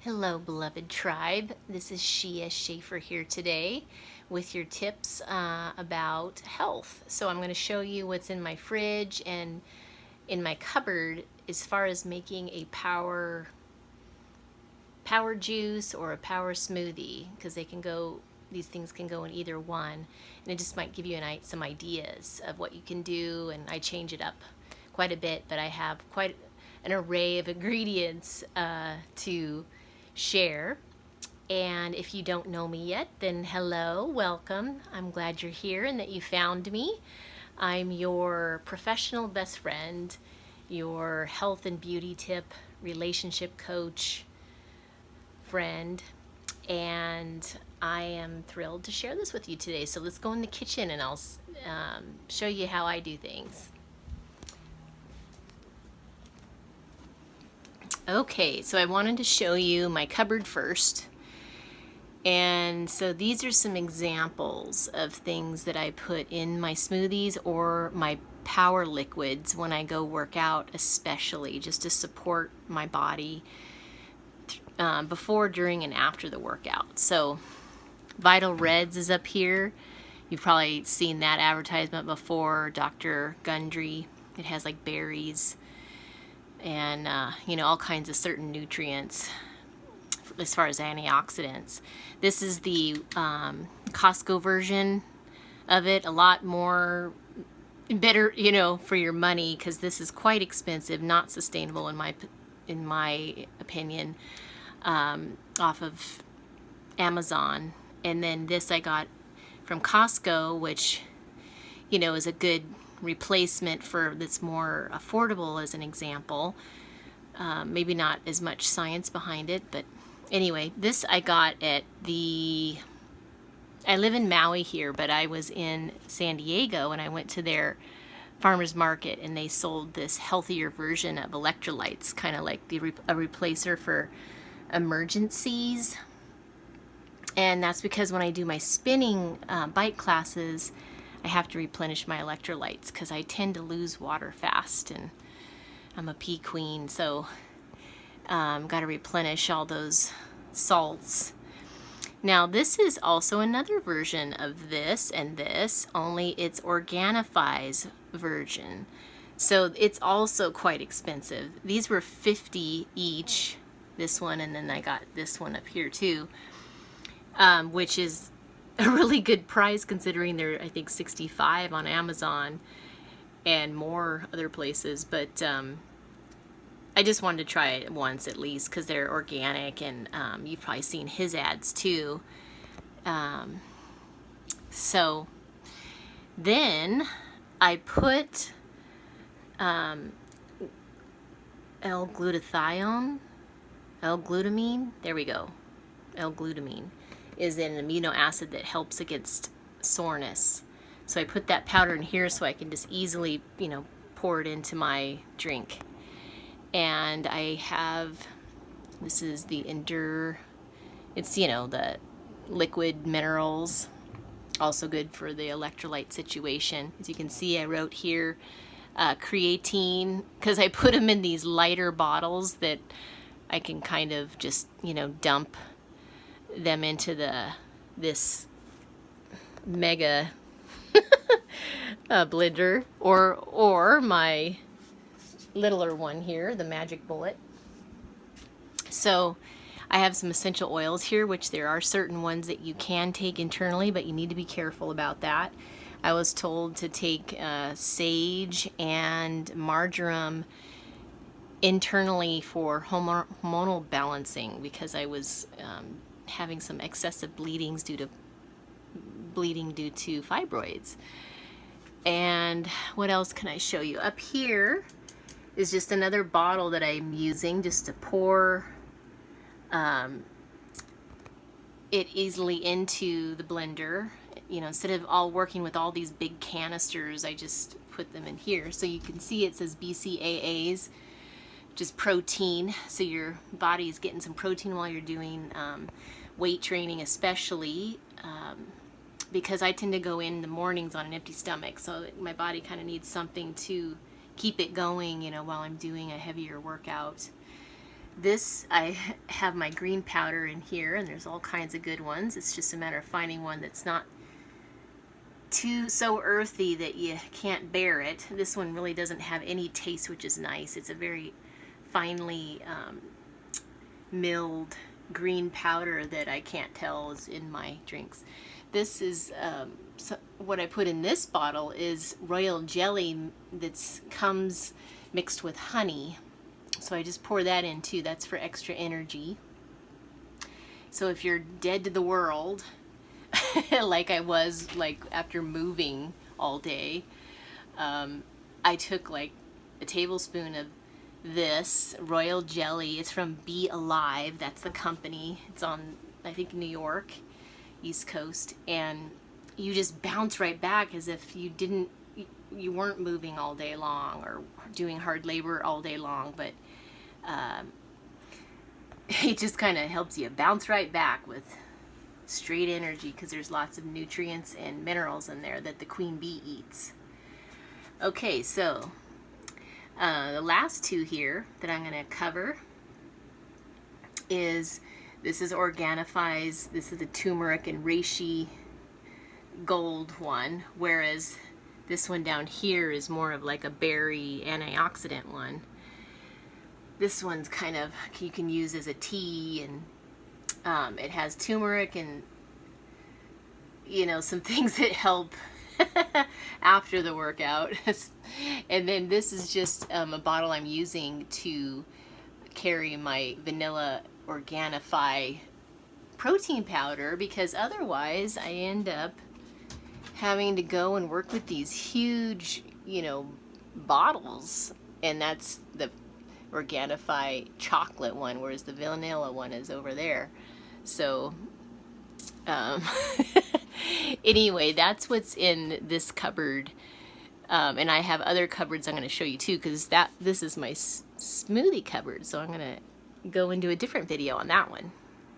Hello, beloved tribe. This is Sheea Shafer here today with your tips about health. So, I'm going to show you what's in my fridge and in my cupboard as far as making a power juice or a power smoothie, because these things can go in either one, and it just might give you some ideas of what you can do. And I change it up quite a bit, but I have quite an array of ingredients to share. And if you don't know me yet, then hello, welcome. I'm glad you're here and that you found me. I'm your professional best friend, your health and beauty tip, relationship coach, friend, and I am thrilled to share this with you today. So let's go in the kitchen and I'll show you how I do things. Okay, so I wanted to show you my cupboard first. And so these are some examples of things that I put in my smoothies or my power liquids when I go work out, especially just to support my body before, during, and after the workout. So Vital Reds is up here. You've probably seen that advertisement before, Dr. Gundry. It has like berries and all kinds of certain nutrients as far as antioxidants. This is the Costco version of it, a lot more better, for your money, because this is quite expensive, not sustainable in my opinion, off of Amazon. And then this I got from Costco, which is a good replacement for that's more affordable, as an example. Maybe not as much science behind it, but anyway, this I got at I live in Maui here, but I was in San Diego and I went to their farmer's market, and they sold this healthier version of electrolytes, kind of like a replacer for emergencies. And that's because when I do my spinning bike classes, I have to replenish my electrolytes because I tend to lose water fast, and I'm a pee queen, so got to replenish all those salts. Now this is also another version of this and this, only it's Organifi's version. So it's also quite expensive. These were $50 each, this one, and then I got this one up here too, which is a really good price considering they're, I think, $65 on Amazon and more other places. But I just wanted to try it once at least because they're organic, and you've probably seen his ads too. So then I put L-glutathione, L-glutamine, there we go. L-glutamine is an amino acid that helps against soreness. So I put that powder in here so I can just easily, pour it into my drink. And I have, this is the Endure, it's, the liquid minerals, also good for the electrolyte situation. As you can see, I wrote here creatine, because I put them in these lighter bottles that I can kind of just, dump them into this mega blender, or my littler one here, the Magic Bullet. So I have some essential oils here, which there are certain ones that you can take internally, but you need to be careful about that. I was told to take sage and marjoram internally for hormonal balancing, because I was having some excessive bleeding due to fibroids. And what else can I show you? Up here is just another bottle that I'm using just to pour it easily into the blender. Instead of working with all these big canisters, I just put them in here. So you can see it says BCAAs, just protein, so your body is getting some protein while you're doing weight training, especially because I tend to go in the mornings on an empty stomach, so my body kind of needs something to keep it going, while I'm doing a heavier workout. This, I have my green powder in here, and there's all kinds of good ones. It's just a matter of finding one that's not too so earthy that you can't bear it. This one really doesn't have any taste, which is nice. It's a very finely milled green powder that I can't tell is in my drinks. This is what I put in this bottle is royal jelly that comes mixed with honey. So I just pour that in too. That's for extra energy. So if you're dead to the world, like I was, like after moving all day, I took like a tablespoon of this royal jelly. It's from Be Alive. That's the company. It's on, I think, New York, East Coast, and you just bounce right back as if you weren't moving all day long or doing hard labor all day long, but it just kind of helps you bounce right back with straight energy, because there's lots of nutrients and minerals in there that the queen bee eats. Okay, so the last two here that I'm going to cover is, this is Organifi's, this is the turmeric and reishi gold one, whereas this one down here is more of like a berry antioxidant one. This one's kind of, you can use as a tea, and it has turmeric and, you know, some things that help after the workout. And then this is just a bottle I'm using to carry my vanilla Organifi protein powder, because otherwise I end up having to go and work with these huge, you know, bottles, and that's the Organifi chocolate one, whereas the vanilla one is over there. So anyway, that's what's in this cupboard, and I have other cupboards I'm going to show you too, because this is my smoothie cupboard, so I'm going to go into a different video on that one.